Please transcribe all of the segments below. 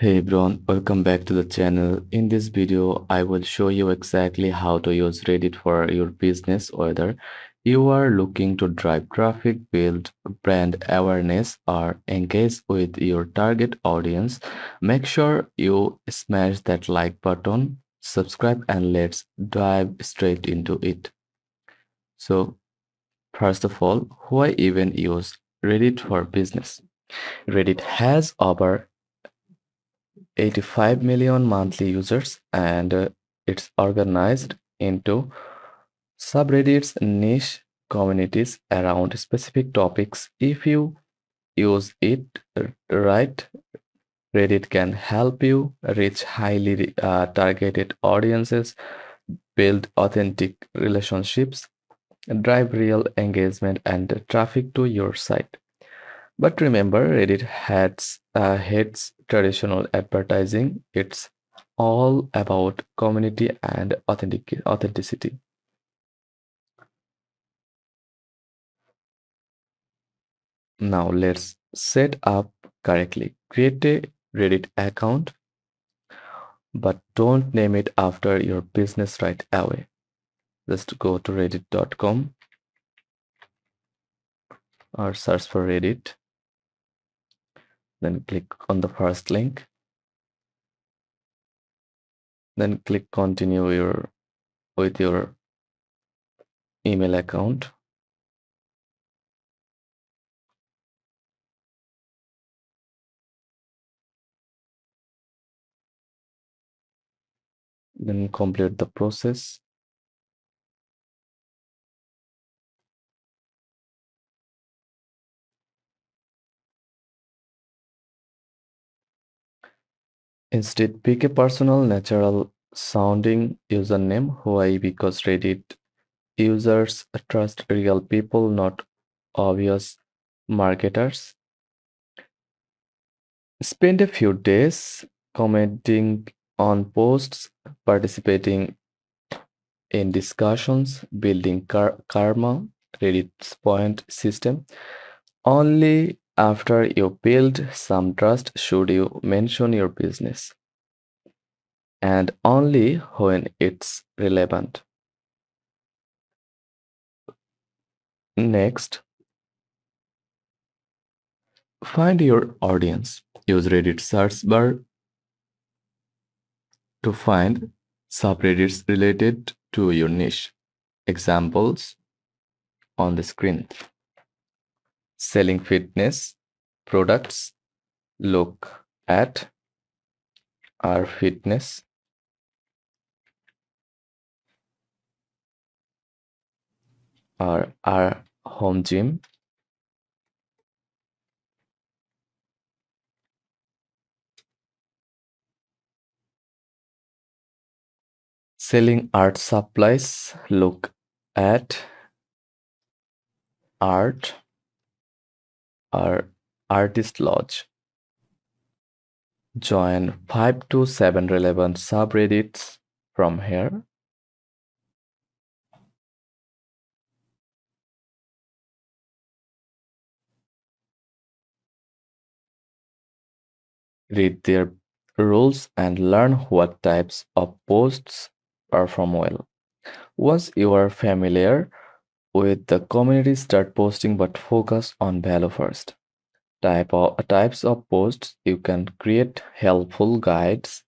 Hey everyone, welcome back to the channel. In this video, I will show you exactly how to use Reddit for your business, whether you are looking to drive traffic, build brand awareness, or engage with your target audience. Make sure you smash that like button, subscribe, and let's dive straight into it. So, first of all, why even use Reddit for business? Reddit has over 85 million monthly users and it's organized into subreddits niche communities around specific topics. If you use it right, Reddit can help you reach highly targeted audiences, build authentic relationships, drive real engagement and traffic to your site. But remember, Reddit hates traditional advertising. It's all about community and authenticity. Now let's set up correctly. Create a Reddit account, but don't name it after your business right away. Just go to reddit.com or search for Reddit. Then click on the first link. Then click continue with your email account. Then complete the process. Instead, pick a personal, natural sounding username. Why? Because Reddit users trust real people, not obvious marketers. Spend a few days commenting on posts, participating in discussions, building karma, Reddit's point system. Only after you build some trust should you mention your business, and only when it's relevant. Next, find your audience. Use Reddit search bar to find subreddits related to your niche. Examples on the screen. Selling fitness products. Look at our fitness. Our home gym. Selling art supplies. Look at art. Our artist lodge. Join 5 to 7 relevant subreddits from here. Read their rules and learn what types of posts perform well. Once you are familiar with the community, start posting but focus on value first. Types of posts you can create helpful guides.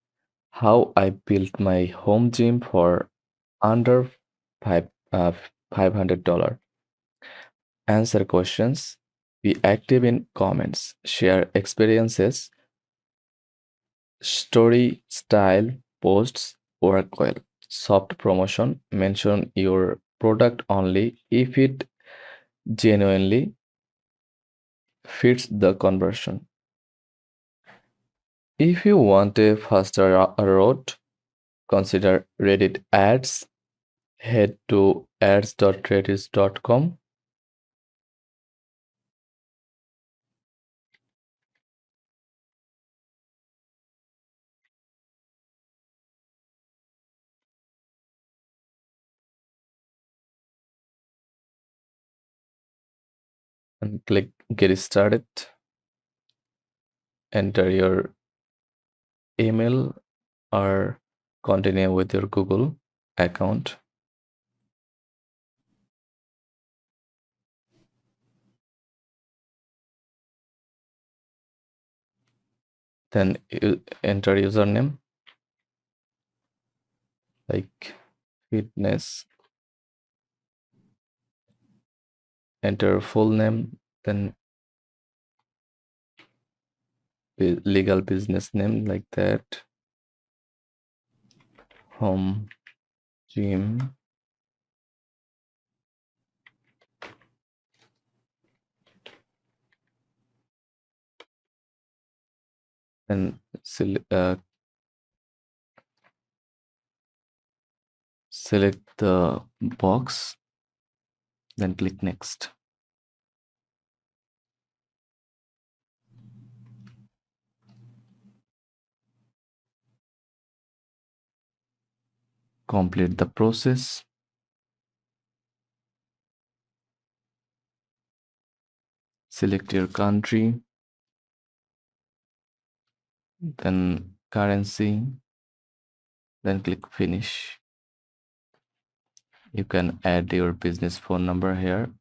How I built my home gym for under five $500. Answer questions. Be active in comments. Share experiences. Story style posts work well. Soft promotion. Mention your product only if it genuinely fits the conversion. If you want a faster route, consider Reddit ads. Head to ads.reddit.com and click get started. Enter your email or continue with your Google account. Then you enter username like fitness, enter full name, then legal business name like that, home gym, and select the box, then click next. Complete the process. Select your country, then currency, then click finish. You can add your business phone number here.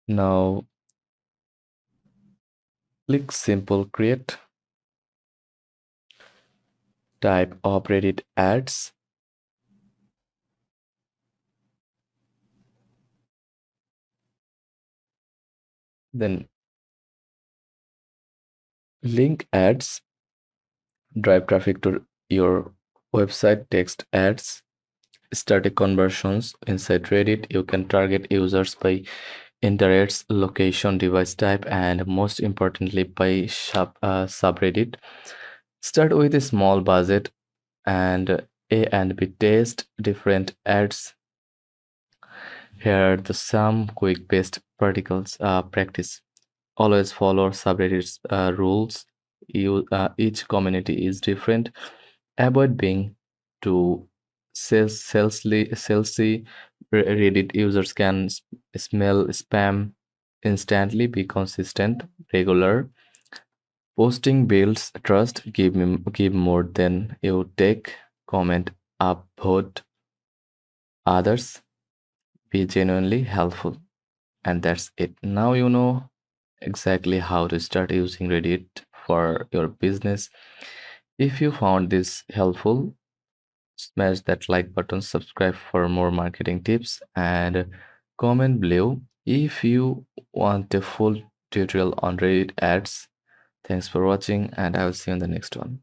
Now click simple create, type operated ads, then link ads, drive traffic to your website, text ads, static conversions. Inside Reddit, you can target users by interests, location, device type, and most importantly by subreddit. Start with a small budget and A and B test different ads. Here are the some quick best particles practice. Always follow subreddits rules. Each community is different. Avoid being too salesy. Reddit users can smell spam instantly. Be consistent, regular. Posting builds trust. Give more than you take. Comment, upvote others. Be genuinely helpful. And that's it. Now you know exactly how to start using Reddit for your business. If you found this helpful, smash that like button, subscribe for more marketing tips, and comment below if you want a full tutorial on Reddit ads. Thanks for watching, and I will see you in the next one.